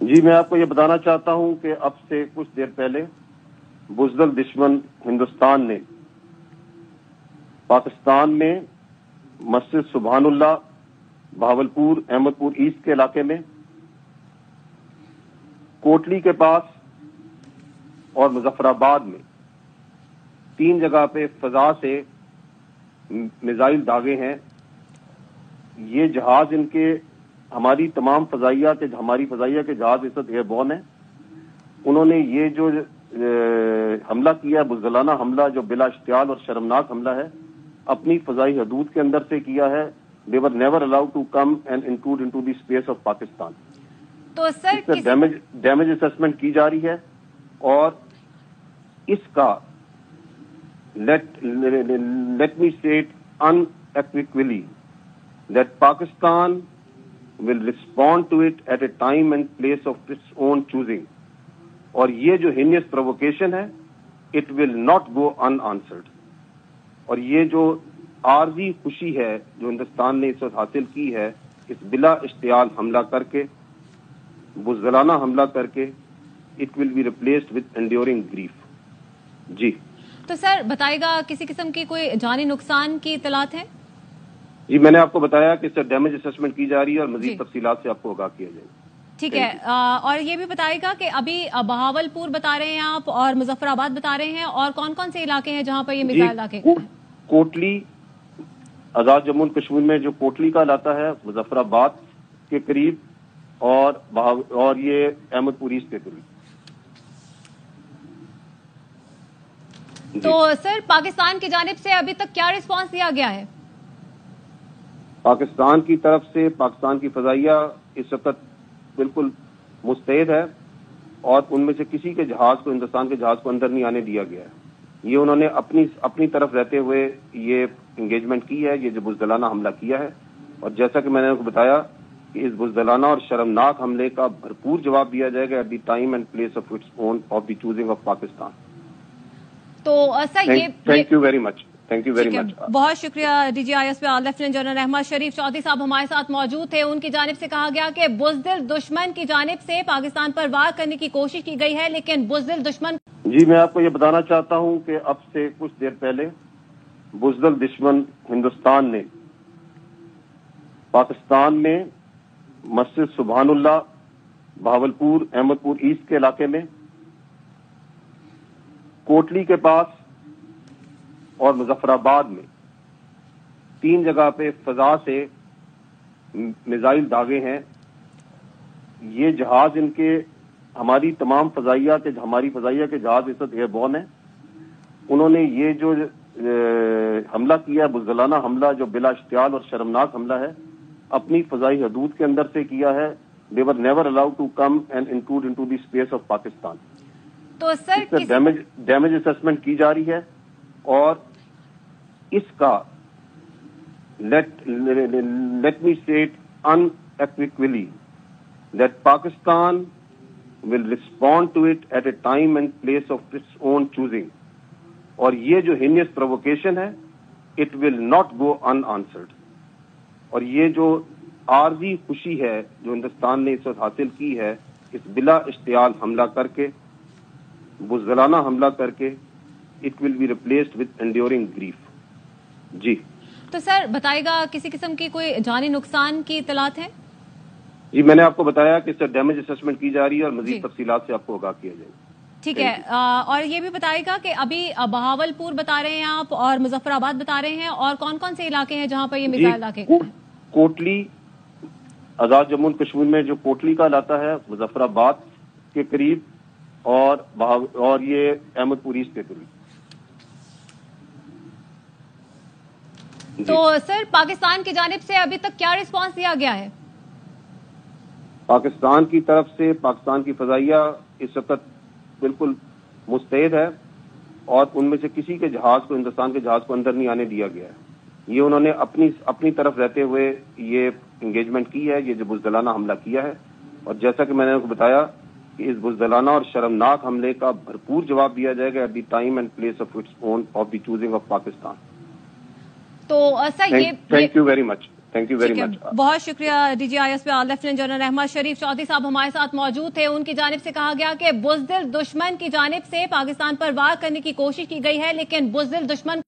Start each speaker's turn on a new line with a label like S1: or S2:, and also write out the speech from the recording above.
S1: جی میں آپ کو یہ بتانا چاہتا ہوں کہ اب سے کچھ دیر پہلے بزدل دشمن ہندوستان نے پاکستان میں مسجد سبحان اللہ، بہاولپور، احمد پور ایسٹ کے علاقے میں، کوٹلی کے پاس اور مظفر آباد میں 3 جگہ پہ فضا سے میزائل داغے ہیں۔ یہ جہاز ان کے ہماری فضائیہ کے جہاز اس وقت ایئر بورن ہیں۔ انہوں نے یہ جو حملہ کیا ہے، بزدلانہ حملہ جو بلا اشتعال اور شرمناک حملہ ہے، اپنی فضائی حدود کے اندر سے کیا ہے۔ They were never allowed to come and intrude into the space of Pakistan۔
S2: تو سر
S1: ڈیمیج اسسمنٹ کی جا رہی ہے اور اس کا let me state unequivocally that Pakistan will respond to it at a time and place of its own choosing۔ اور یہ جو heinous provocation ہے it will not go unanswered۔ اور یہ جو عارضی خوشی ہے جو ہندوستان نے اس وقت حاصل کی ہے اس بلا اشتعال حملہ کر کے، بزدلانہ حملہ کر کے، it will be replaced with enduring grief۔ جی
S2: تو سر بتائے گا کسی قسم کی کوئی جانی نقصان کی اطلاعات ہیں؟
S1: جی میں نے آپ کو بتایا کہ اس سے ڈیمیج اسسمنٹ کی جا رہی ہے اور مزید تفصیلات سے آپ کو آگاہ کیا جائے گا۔
S2: ٹھیک ہے، اور یہ بھی بتائے گا کہ ابھی بہاولپور بتا رہے ہیں آپ اور مظفر آباد بتا رہے ہیں، اور کون کون سے علاقے ہیں جہاں پر یہ میزائل داغے؟
S1: کوٹلی، آزاد جموں کشمیر میں جو کوٹلی کا علاقہ ہے، مظفر آباد کے قریب اور یہ احمد پور ایسٹ کے قریب۔
S2: تو سر پاکستان کی جانب سے ابھی تک کیا رسپانس دیا گیا ہے؟
S1: پاکستان کی طرف سے پاکستان کی فضائیہ اس وقت بالکل مستعد ہے اور ان میں سے کسی کے جہاز کو، ہندوستان کے جہاز کو اندر نہیں آنے دیا گیا ہے۔ یہ انہوں نے اپنی طرف رہتے ہوئے یہ انگیجمنٹ کی ہے، یہ جو بزدلانہ حملہ کیا ہے، اور جیسا کہ میں نے آپ کو بتایا کہ اس بزدلانہ اور شرمناک حملے کا بھرپور جواب دیا جائے گا at the time and place of its own of the choosing of Pakistan.
S2: تو سر یہ
S1: thank you very much, thank you very much,
S2: بہت شکریہ D G I S P lieutenant general Ahmed Sharif Chaudhry sahib ہمارے ساتھ موجود تھے۔ ان کی جانب سے کہا گیا کہ بزدل دشمن کی جانب سے پاکستان پر وار کرنے کی کوشش کی گئی ہے، لیکن بزدل دشمن
S1: جی میں آپ کو یہ بتانا چاہتا ہوں کہ اب سے کچھ دیر پہلے بزدل دشمن ہندوستان نے پاکستان میں مسجد سبحان اللہ، بہاولپور، احمد پور ایسٹ کے علاقے میں، کوٹلی کے پاس اور مظفر آباد میں 3 جگہ پہ فضا سے میزائل داغے ہیں۔ یہ جہاز ان کے ہماری فضائیہ کے جہاز اس وقت ایئر بورن ہیں۔ انہوں نے یہ جو حملہ کیا ہے، بزدلانہ حملہ جو بلا اشتعال اور شرمناک حملہ ہے، اپنی فضائی حدود کے اندر سے کیا ہے۔ They were never allowed to come and intrude into the space of Pakistan۔
S2: تو سر
S1: ڈیمیج اسسمنٹ کی جا رہی ہے اور اس کا let me state unequivocally that Pakistan will respond to it at a time and place of its own choosing۔ اور یہ جو heinous provocation ہے it will not go unanswered۔ اور یہ جو عارضی خوشی ہے جو ہندوستان نے اس وقت حاصل کی ہے اس بلا اشتعال حملہ کر کے، بزدلانہ حملہ کر کے، it will be replaced with enduring grief۔ جی
S2: تو سر بتائے گا کسی قسم کی کوئی جانی نقصان کی اطلاعات ہیں؟
S1: جی میں نے آپ کو بتایا کہ اس سے ڈیمیج اسسمنٹ کی جا رہی ہے اور مزید تفصیلات سے آپ کو آگاہ کیا جائے گا۔
S2: ٹھیک ہے، اور یہ بھی بتائے گا کہ ابھی بہاولپور بتا رہے ہیں آپ اور مظفر آباد بتا رہے ہیں، اور کون کون سے علاقے ہیں جہاں پر یہ میزائل داغے؟
S1: کوٹلی، آزاد جموں کشمیر میں جو کوٹلی کا علاقہ ہے، مظفر آباد کے قریب اور یہ احمد پور ایسٹ کے قریب۔
S2: تو سر پاکستان کی جانب سے ابھی تک کیا رسپانس دیا گیا ہے؟
S1: پاکستان کی طرف سے پاکستان کی فضائیہ اس وقت بالکل مستعد ہے اور ان میں سے کسی کے جہاز کو، ہندوستان کے جہاز کو اندر نہیں آنے دیا گیا ہے۔ یہ انہوں نے اپنی طرف رہتے ہوئے یہ انگیجمنٹ کی ہے، یہ جو بزدلانہ حملہ کیا ہے، اور جیسا کہ میں نے آپ کو بتایا کہ اس بزدلانہ اور شرمناک حملے کا بھرپور جواب دیا جائے گا at the time and place of its own of the choosing of Pakistan.
S2: تو سر یہ
S1: thank you very much. Thank you very much.
S2: بہت شکریہ DGISP lieutenant general Ahmed Sharif Chaudhry sahib ہمارے ساتھ موجود تھے. ان کی جانب سے کہا گیا کہ بزدل دشمن کی جانب سے پاکستان پر وار کرنے کی کوشش کی گئی ہے، لیکن بزدل دشمن